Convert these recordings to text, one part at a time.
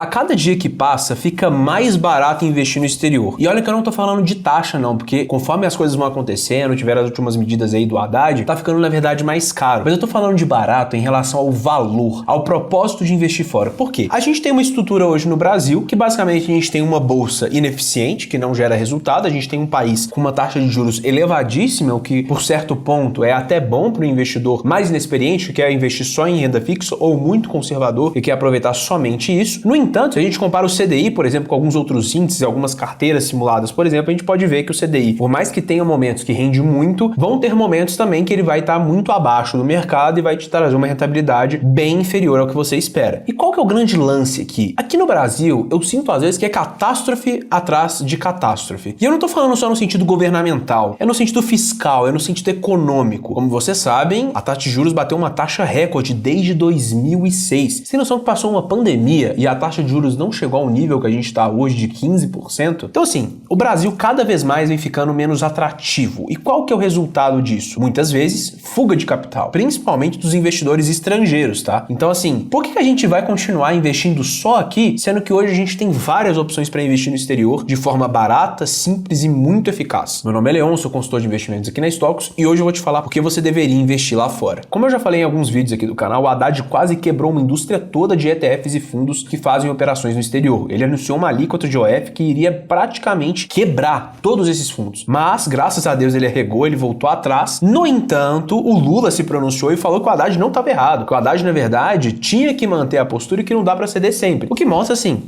A cada dia que passa, fica mais barato investir no exterior. E olha que eu não tô falando de taxa não, porque conforme as coisas vão acontecendo, tiveram as últimas medidas aí do Haddad, tá ficando na verdade mais caro. Mas eu tô falando de barato em relação ao valor, ao propósito de investir fora. Por quê? A gente tem uma estrutura hoje no Brasil que basicamente a gente tem uma bolsa ineficiente, que não gera resultado, a gente tem um país com uma taxa de juros elevadíssima, o que por certo ponto é até bom para o investidor mais inexperiente, que quer investir só em renda fixa, ou muito conservador e quer aproveitar somente isso. No entanto, se a gente compara o CDI, por exemplo, com alguns outros índices, algumas carteiras simuladas, por exemplo, a gente pode ver que o CDI, por mais que tenha momentos que rende muito, vão ter momentos também que ele vai estar muito abaixo do mercado e vai te trazer uma rentabilidade bem inferior ao que você espera. E qual que é o grande lance aqui? Aqui no Brasil, eu sinto às vezes que é catástrofe atrás de catástrofe. E eu não tô falando só no sentido governamental, é no sentido fiscal, é no sentido econômico. Como vocês sabem, a taxa de juros bateu uma taxa recorde desde 2006. Você tem noção que passou uma pandemia e a taxa de juros não chegou ao nível que a gente está hoje de 15%. Então assim, o Brasil cada vez mais vem ficando menos atrativo. E qual que é o resultado disso? Muitas vezes, fuga de capital, principalmente dos investidores estrangeiros, tá? Então assim, por que a gente vai continuar investindo só aqui, sendo que hoje a gente tem várias opções para investir no exterior de forma barata, simples e muito eficaz? Meu nome é Leon, sou consultor de investimentos aqui na Stocks e hoje eu vou te falar por que você deveria investir lá fora. Como eu já falei em alguns vídeos aqui do canal, o Haddad quase quebrou uma indústria toda de ETFs e fundos que fazem operações no exterior. Ele anunciou uma alíquota de OF que iria praticamente quebrar todos esses fundos. Mas, graças a Deus, ele arregou, ele voltou atrás. No entanto, o Lula se pronunciou e falou que o Haddad não estava errado. Que o Haddad, na verdade, tinha que manter a postura e que não dá para ceder sempre. O que mostra, assim,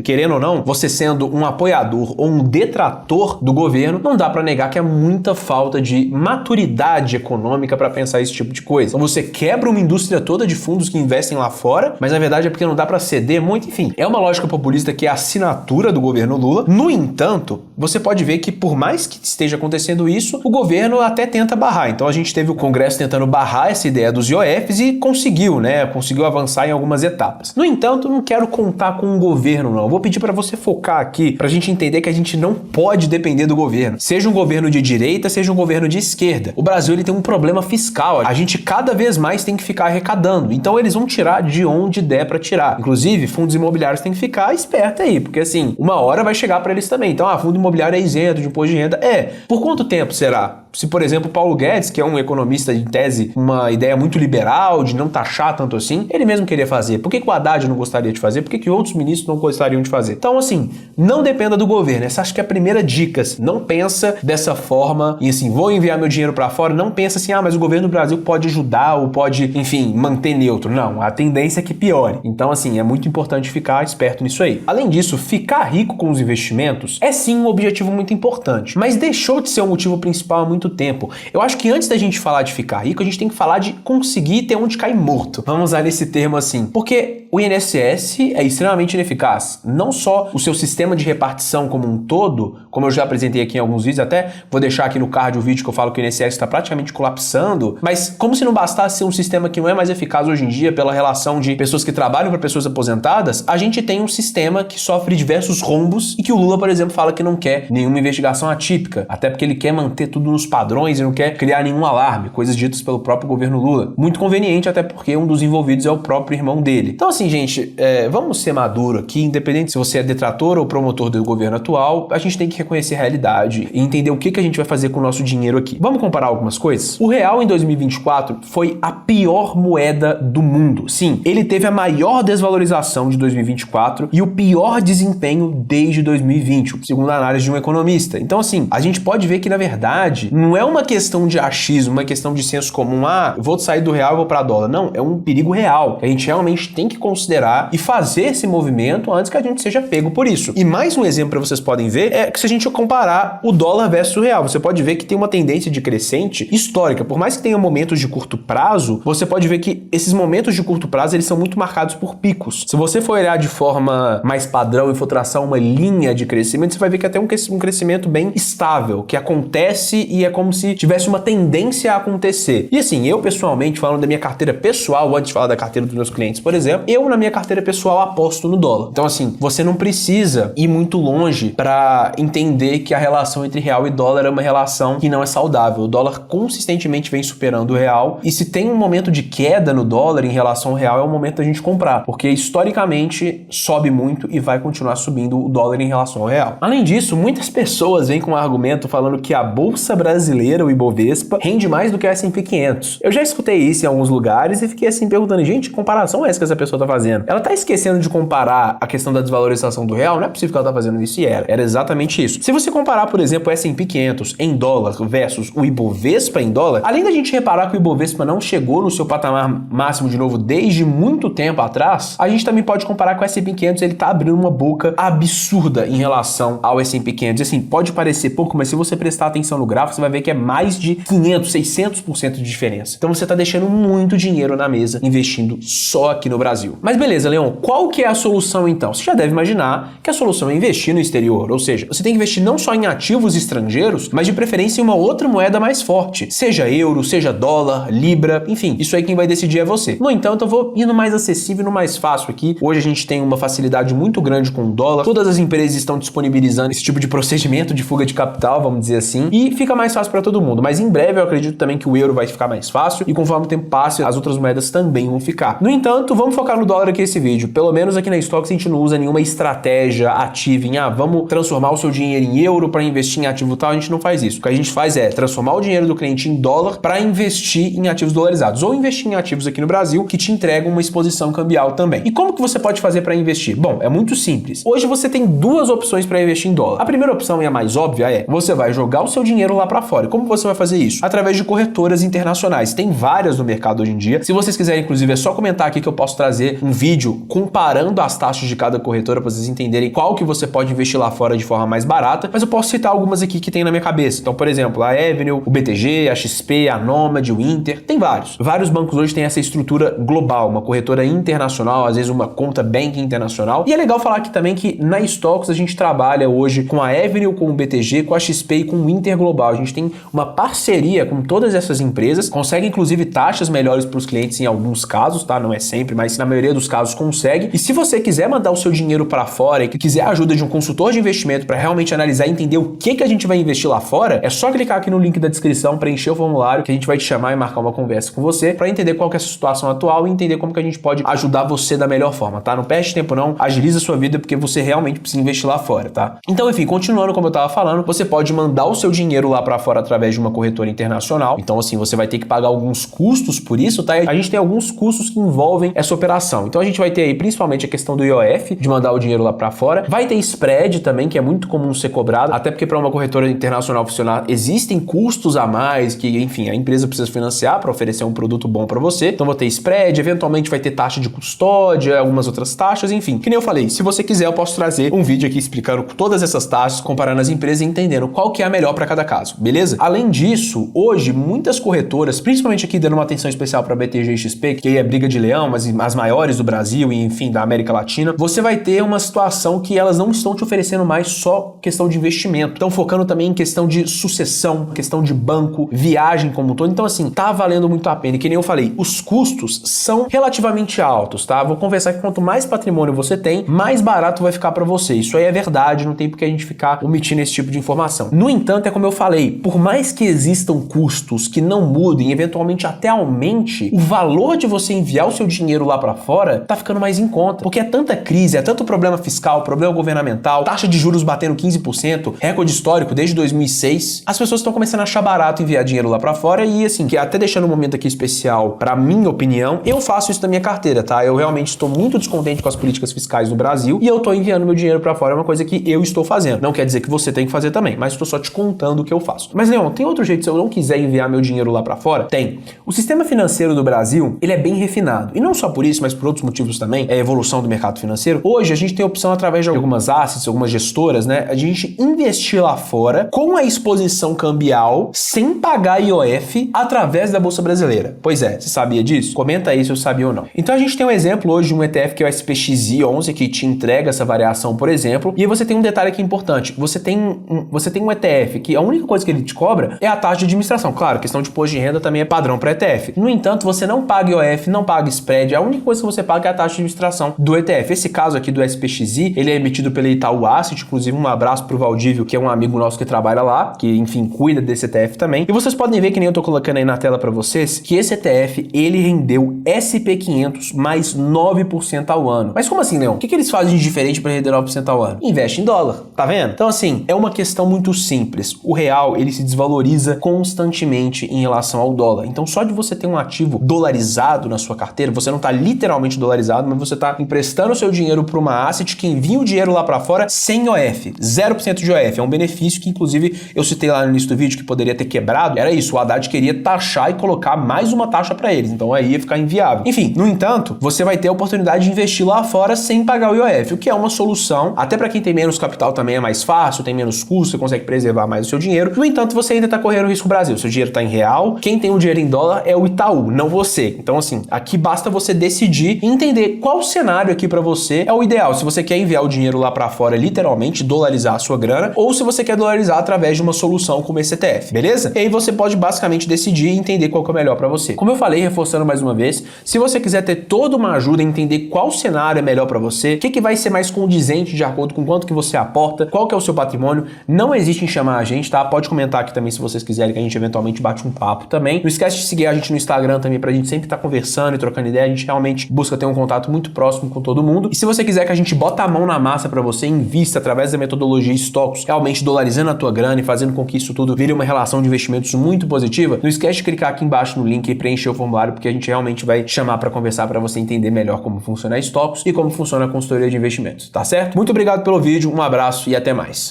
querendo ou não, você sendo um apoiador ou um detrator do governo, não dá para negar que é muita falta de maturidade econômica para pensar esse tipo de coisa. Então você quebra uma indústria toda de fundos que investem lá fora, mas na verdade é porque não dá para ceder muito, enfim. É uma lógica populista que é a assinatura do governo Lula. No entanto, você pode ver que por mais que esteja acontecendo isso, o governo até tenta barrar. Então a gente teve o Congresso tentando barrar essa ideia dos IOFs e conseguiu, né? Conseguiu avançar em algumas etapas. No entanto, não quero contar com o governo, não. Eu vou pedir para você focar aqui, pra gente entender que a gente não pode depender do governo. Seja um governo de direita, seja um governo de esquerda. O Brasil ele tem um problema fiscal. A gente cada vez mais tem que ficar arrecadando. Então eles vão tirar de onde der para tirar. Inclusive, fundos imobiliários têm que ficar esperto aí, porque assim, uma hora vai chegar para eles também. Então, fundo imobiliário é isento de imposto de renda. Por quanto tempo será? Se, por exemplo, Paulo Guedes, que é um economista de tese, uma ideia muito liberal, de não taxar tanto assim, ele mesmo queria fazer. Por que o Haddad não gostaria de fazer? Por que outros ministros não gostariam de fazer? Então, assim, não dependa do governo. Essa acho que é a primeira dica. Não pensa dessa forma e assim, vou enviar meu dinheiro para fora. Não pensa assim, mas o governo do Brasil pode ajudar ou pode, enfim, manter neutro. Não, a tendência é que piore. Então, assim, é muito importante ficar esperto nisso aí. Além disso, ficar rico com os investimentos é sim um objetivo muito importante, mas deixou de ser o motivo principal há muito tempo. Eu acho que antes da gente falar de ficar rico, a gente tem que falar de conseguir ter onde cair morto. Vamos usar esse termo assim, porque o INSS é extremamente ineficaz. Não só o seu sistema de repartição como um todo, como eu já apresentei aqui em alguns vídeos, até vou deixar aqui no card o vídeo que eu falo que o INSS está praticamente colapsando, mas como se não bastasse ser um sistema que não é mais eficaz hoje em dia pela relação de pessoas que trabalham para pessoas aposentadas, a gente tem um sistema que sofre diversos rombos e que o Lula, por exemplo, fala que não quer nenhuma investigação atípica, até porque ele quer manter tudo nos padrões e não quer criar nenhum alarme, coisas ditas pelo próprio governo Lula. Muito conveniente, até porque um dos envolvidos é o próprio irmão dele. Então assim, gente, vamos ser maduro aqui, independente se você é detrator ou promotor do governo atual, a gente tem que reconhecer a realidade e entender o que a gente vai fazer com o nosso dinheiro aqui. Vamos comparar algumas coisas? O real em 2024 foi a pior moeda do mundo. Sim, ele teve a maior desvalorização de 2024 e o pior desempenho desde 2020, segundo a análise de um economista. Então assim, a gente pode ver que na verdade não é uma questão de achismo, uma questão de senso comum, eu vou sair do real e vou para dólar. Não, é um perigo real, que a gente realmente tem que considerar e fazer esse movimento antes que a gente seja pego por isso. E mais um exemplo para vocês podem ver é que se a gente comparar o dólar versus o real, você pode ver que tem uma tendência de crescente histórica. Por mais que tenha momentos de curto prazo, você pode ver que esses momentos de curto prazo eles são muito marcados por picos. Se você for olhar de forma mais padrão e for traçar uma linha de crescimento, você vai ver que até um crescimento bem estável, que acontece e é como se tivesse uma tendência a acontecer. E assim, eu pessoalmente, falando da minha carteira pessoal, antes de falar da carteira dos meus clientes, por exemplo, eu Eu, na minha carteira pessoal, aposto no dólar. Então, assim, você não precisa ir muito longe para entender que a relação entre real e dólar é uma relação que não é saudável. O dólar consistentemente vem superando o real, e se tem um momento de queda no dólar em relação ao real, é o momento da gente comprar, porque historicamente sobe muito e vai continuar subindo o dólar em relação ao real. Além disso, muitas pessoas vêm com um argumento falando que a Bolsa Brasileira, o Ibovespa, rende mais do que o S&P 500. Eu já escutei isso em alguns lugares e fiquei assim perguntando, gente, que comparação é essa que essa pessoa tá fazendo? Ela tá esquecendo de comparar a questão da desvalorização do real? Não é possível que ela tá fazendo isso, e era exatamente isso. Se você comparar, por exemplo, o S&P 500 em dólar versus o Ibovespa em dólar, além da gente reparar que o Ibovespa não chegou no seu patamar máximo de novo desde muito tempo atrás, a gente também pode comparar com o S&P 500, ele tá abrindo uma boca absurda em relação ao S&P 500. E assim, pode parecer pouco, mas se você prestar atenção no gráfico, você vai ver que é mais de 500, 600% de diferença. Então você tá deixando muito dinheiro na mesa investindo só aqui no Brasil. Mas beleza, Leon, qual que é a solução então? Você já deve imaginar que a solução é investir no exterior, ou seja, você tem que investir não só em ativos estrangeiros, mas de preferência em uma outra moeda mais forte, seja euro, seja dólar, libra, enfim, isso aí quem vai decidir é você. No entanto, eu vou ir no mais acessível e no mais fácil aqui. Hoje a gente tem uma facilidade muito grande com o dólar, todas as empresas estão disponibilizando esse tipo de procedimento de fuga de capital, vamos dizer assim, e fica mais fácil para todo mundo, mas em breve eu acredito também que o euro vai ficar mais fácil e conforme o tempo passe, as outras moedas também vão ficar. No entanto, vamos focar no dólar aqui nesse vídeo. Pelo menos aqui na Stocks a gente não usa nenhuma estratégia ativa em, vamos transformar o seu dinheiro em euro para investir em ativo tal, a gente não faz isso. O que a gente faz é transformar o dinheiro do cliente em dólar para investir em ativos dolarizados ou investir em ativos aqui no Brasil que te entregam uma exposição cambial também. E como que você pode fazer para investir? Bom, é muito simples. Hoje você tem duas opções para investir em dólar. A primeira opção e a mais óbvia é você vai jogar o seu dinheiro lá para fora. E como você vai fazer isso? Através de corretoras internacionais. Tem várias no mercado hoje em dia. Se vocês quiserem, inclusive, é só comentar aqui que eu posso trazer um vídeo comparando as taxas de cada corretora para vocês entenderem qual que você pode investir lá fora de forma mais barata, mas eu posso citar algumas aqui que tem na minha cabeça. Então, por exemplo, a Avenue, o BTG, a XP, a Nomad, o Inter, tem vários. Vários bancos hoje têm essa estrutura global, uma corretora internacional, às vezes uma conta bank internacional. E é legal falar aqui também que na Stocks a gente trabalha hoje com a Avenue, com o BTG, com a XP e com o Inter Global. A gente tem uma parceria com todas essas empresas, consegue inclusive taxas melhores para os clientes em alguns casos, tá? Não é sempre, mas na maioria dos casos consegue. E se você quiser mandar o seu dinheiro para fora e quiser a ajuda de um consultor de investimento para realmente analisar e entender o que a gente vai investir lá fora, é só clicar aqui no link da descrição, preencher o formulário que a gente vai te chamar e marcar uma conversa com você para entender qual que é a situação atual e entender como que a gente pode ajudar você da melhor forma, tá? Não perde tempo não, agiliza a sua vida porque você realmente precisa investir lá fora, tá? Então, enfim, continuando como eu tava falando, você pode mandar o seu dinheiro lá para fora através de uma corretora internacional. Então, assim, você vai ter que pagar alguns custos por isso, tá? A gente tem alguns custos que envolvem essa operação. Então, a gente vai ter aí principalmente a questão do IOF, de mandar o dinheiro lá para fora. Vai ter spread também, que é muito comum ser cobrado, até porque para uma corretora internacional funcionar, existem custos a mais que, enfim, a empresa precisa financiar para oferecer um produto bom para você. Então, vai ter spread, eventualmente vai ter taxa de custódia, algumas outras taxas, enfim. Que nem eu falei, se você quiser, eu posso trazer um vídeo aqui explicando todas essas taxas, comparando as empresas e entendendo qual que é a melhor para cada caso, beleza? Além disso, hoje, muitas corretoras, principalmente aqui dando uma atenção especial para BTG e XP, que aí é briga de leão, mas as maiores do Brasil e, enfim, da América Latina, você vai ter uma situação que elas não estão te oferecendo mais só questão de investimento. Estão focando também em questão de sucessão, questão de banco, viagem como um todo. Então, assim, tá valendo muito a pena. E que nem eu falei, os custos são relativamente altos, tá? Vou conversar que quanto mais patrimônio você tem, mais barato vai ficar para você. Isso aí é verdade, não tem por que a gente ficar omitindo esse tipo de informação. No entanto, é como eu falei, por mais que existam custos que não mudem, eventualmente até aumente, o valor de você enviar o seu dinheiro lá para fora tá ficando mais em conta. Porque é tanta crise, é tanto problema fiscal, problema governamental, taxa de juros batendo 15%, recorde histórico desde 2006. As pessoas estão começando a achar barato enviar dinheiro lá para fora e, assim, que até deixando um momento aqui especial para minha opinião, eu faço isso na minha carteira, tá? Eu realmente estou muito descontente com as políticas fiscais no Brasil e eu tô enviando meu dinheiro para fora, é uma coisa que eu estou fazendo. Não quer dizer que você tem que fazer também, mas estou só te contando o que eu faço. Mas, Leon, tem outro jeito se eu não quiser enviar meu dinheiro lá para fora? Tem. O sistema financeiro do Brasil, ele é bem refinado. E não só por isso, mas por outros motivos também, é a evolução do mercado financeiro. Hoje a gente tem a opção através de algumas assets, algumas gestoras, né? A gente investir lá fora com a exposição cambial sem pagar IOF através da Bolsa Brasileira. Pois é, você sabia disso? Comenta aí se eu sabia ou não. Então a gente tem um exemplo hoje de um ETF que é o SPXI11 que te entrega essa variação, por exemplo. E aí você tem um detalhe aqui importante. Você tem um ETF que a única coisa que ele te cobra é a taxa de administração. Claro, questão de imposto de renda também é padrão para ETF. No entanto, você não paga IOF, não paga spread. A única coisa que você paga é a taxa de administração do ETF. Esse caso aqui do SPXI, ele é emitido pela Itaú Asset, inclusive um abraço pro Valdívio, que é um amigo nosso que trabalha lá, que enfim, cuida desse ETF também. E vocês podem ver, que nem eu tô colocando aí na tela para vocês, que esse ETF, ele rendeu SP500 mais 9% ao ano. Mas como assim, Leon? O que eles fazem de diferente para render 9% ao ano? Investe em dólar, tá vendo? Então assim, é uma questão muito simples. O real, ele se desvaloriza constantemente em relação ao dólar. Então só de você ter um ativo dolarizado na sua carteira, você não tá literalmente dolarizado, mas você tá emprestando o seu dinheiro para uma asset que envia o dinheiro lá para fora sem OF, 0% de OF. É um benefício que inclusive eu citei lá no início do vídeo que poderia ter quebrado. Era isso, o Haddad queria taxar e colocar mais uma taxa para eles, então aí ia ficar inviável. Enfim, no entanto, você vai ter a oportunidade de investir lá fora sem pagar o IOF, o que é uma solução, até para quem tem menos capital também é mais fácil, tem menos custo, você consegue preservar mais o seu dinheiro. No entanto, você ainda tá correndo risco Brasil, seu dinheiro tá em real, quem tem o dinheiro em dólar é o Itaú, não você. Então assim, aqui basta você decidir e entender qual cenário aqui para você é o ideal, se você quer enviar o dinheiro lá para fora, literalmente dolarizar a sua grana, ou se você quer dolarizar através de uma solução como esse ETF, beleza? E aí você pode basicamente decidir e entender qual que é o melhor para você. Como eu falei, reforçando mais uma vez, se você quiser ter toda uma ajuda a entender qual cenário é melhor para você, o que vai ser mais condizente de acordo com quanto que você aporta, qual que é o seu patrimônio, não hesite em chamar a gente, tá? Pode comentar aqui também se vocês quiserem, que a gente eventualmente bate um papo também. Não esquece de seguir a gente no Instagram também, pra gente sempre estar conversando e trocando ideia. A gente realmente busca ter um contato muito próximo com todo mundo. E se você quiser que a gente bota a mão na massa para você, invista através da metodologia Stocks, realmente dolarizando a tua grana e fazendo com que isso tudo vire uma relação de investimentos muito positiva, não esquece de clicar aqui embaixo no link e preencher o formulário, porque a gente realmente vai chamar para conversar, para você entender melhor como funciona a Stocks e como funciona a consultoria de investimentos, tá certo? Muito obrigado pelo vídeo, um abraço e até mais.